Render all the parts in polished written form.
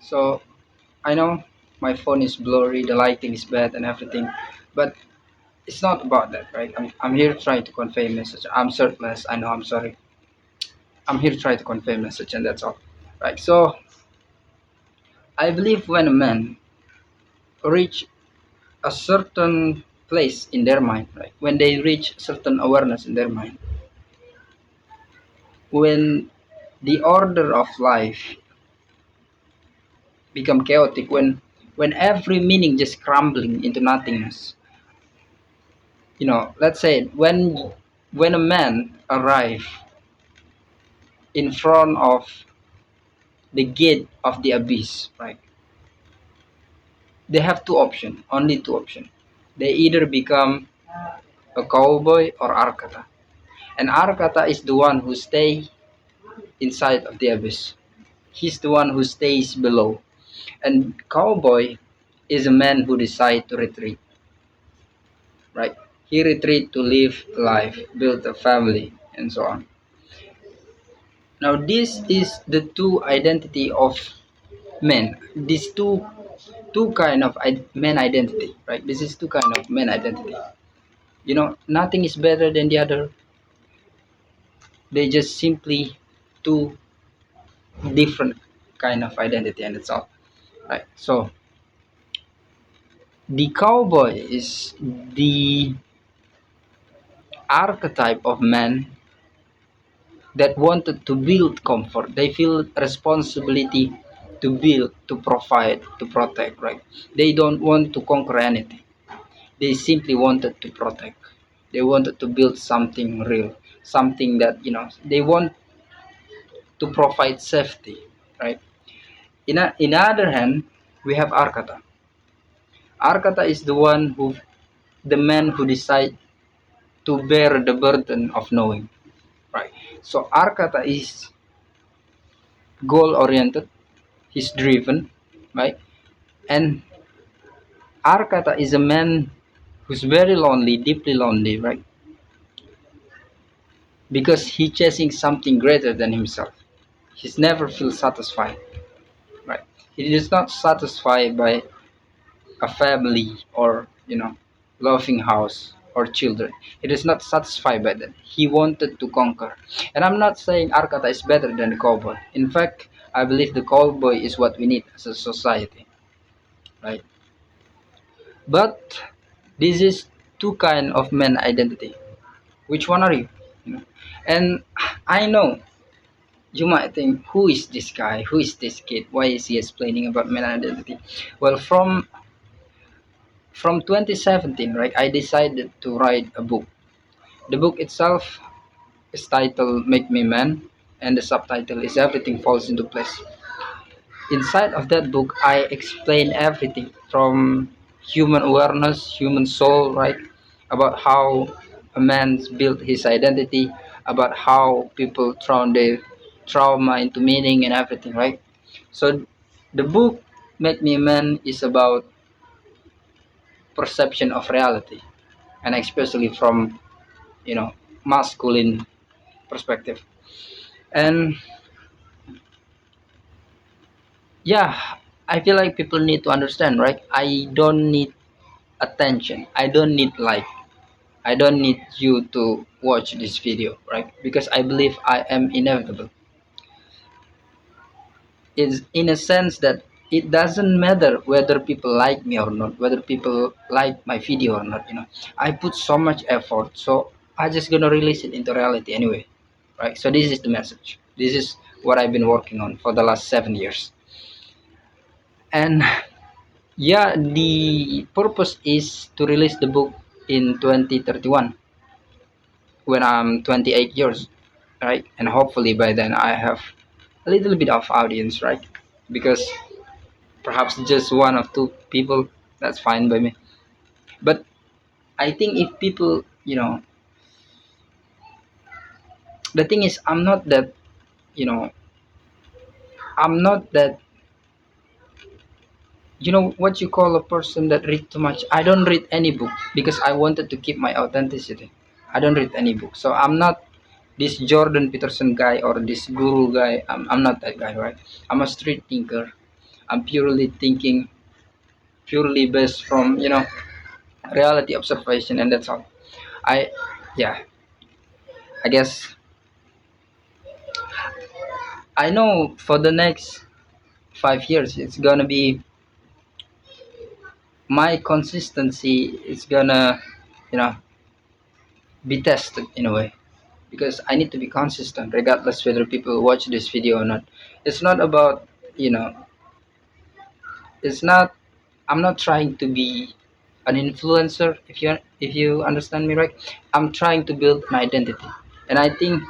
So I know my phone is blurry, the lighting is bad, and everything, but it's not about that, right? I'm here trying to convey a message. I'm shirtless. I know. I'm sorry. I'm here to try to convey a message, and that's all, right? So I believe when a man reach a certain place in their mind, right? When they reach certain awareness in their mind, when the order of life become chaotic, when every meaning just crumbling into nothingness. Let's say when a man arrive in front of the gate of the abyss, right? They have two options, only two options. They either become a cowboy or Arkata. And Arkata is the one who stay inside of the abyss. He's the one who stays below. And cowboy is a man who decide to retreat, right? He retreat to live life, build a family, and so on. Now this is the two identity of men. These two kind of men identity, right? This is two kind of men identity. Nothing is better than the other. They just simply two different kind of identity, and that's all, right? So the cowboy is the archetype of man that wanted to build comfort. They feel responsibility to build, to provide, to protect, right? They don't want to conquer anything. They simply wanted to protect. They wanted to build something real, something that, they want to provide safety, right? In the other hand, we have Arkata. Arkata is the man who decide to bear the burden of knowing, right? So Arkata is goal oriented. He's driven, right? And Arkata is a man who's very lonely, deeply lonely, right? Because he's chasing something greater than himself. He's never feel satisfied, right? He is not satisfied by a family or loving house or children. He is not satisfied by that. He wanted to conquer. And I'm not saying Arkata is better than the cowboy. In fact, I believe the cowboy is what we need as a society, right? But this is two kind of men identity. Which one are you? You know? And I know you might think, who is this guy? Who is this kid? Why is he explaining about men identity? Well, from 2017, right, I decided to write a book. The book itself is titled Make Me Man, and the subtitle is Everything Falls into Place. Inside of that book, I explain everything from human awareness, human soul, right? About how a man's built his identity, about how people turn their trauma into meaning and everything, right? So the book Make Me a Man is about perception of reality, and especially from you know masculine perspective. And yeah, I feel like people need to understand, right? I don't need attention. I don't need like. I don't need you to watch this video, right? Because I believe I am inevitable. It's in a sense that it doesn't matter whether people like me or not, whether people like my video or not. I put so much effort, so I just gonna release it into reality anyway, right? So this is the message. This is what I've been working on for the last 7 years, and yeah, the purpose is to release the book in 2031 when I'm 28 years, right? And hopefully by then I have a little bit of audience, right? Because perhaps just one or two people, that's fine by me. But I think if people, the thing is, you know, I'm not that, what you call a person that read too much. I don't read any book because I wanted to keep my authenticity. I don't read any book. So I'm not this Jordan Peterson guy or this guru guy. I'm not that guy, right? I'm a street thinker. I'm purely thinking, purely based from reality observation, and that's all. I Yeah, I guess I know for the next 5 years it's gonna be my consistency is gonna you know be tested in a way, because I need to be consistent regardless whether people watch this video or not. It's not about, you know, it's not, I'm not trying to be an influencer, if you understand me right. I'm trying to build an identity. And I think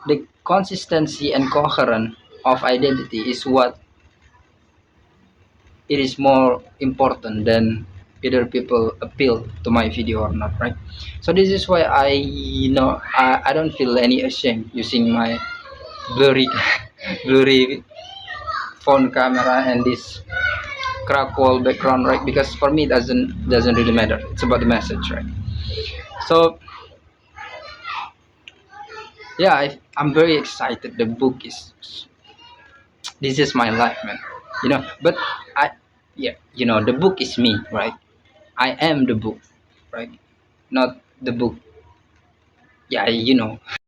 the consistency and coherence of identity is what it is more important than either people appeal to my video or not, right? So this is why I don't feel any ashamed using my blurry blurry phone camera and this crack wall background, right? Because for me it doesn't really matter. It's about the message, right? So yeah, I'm very excited. The book is, this is my life, man. But I yeah, the book is me, right? I am the book, right? Not the book. Yeah,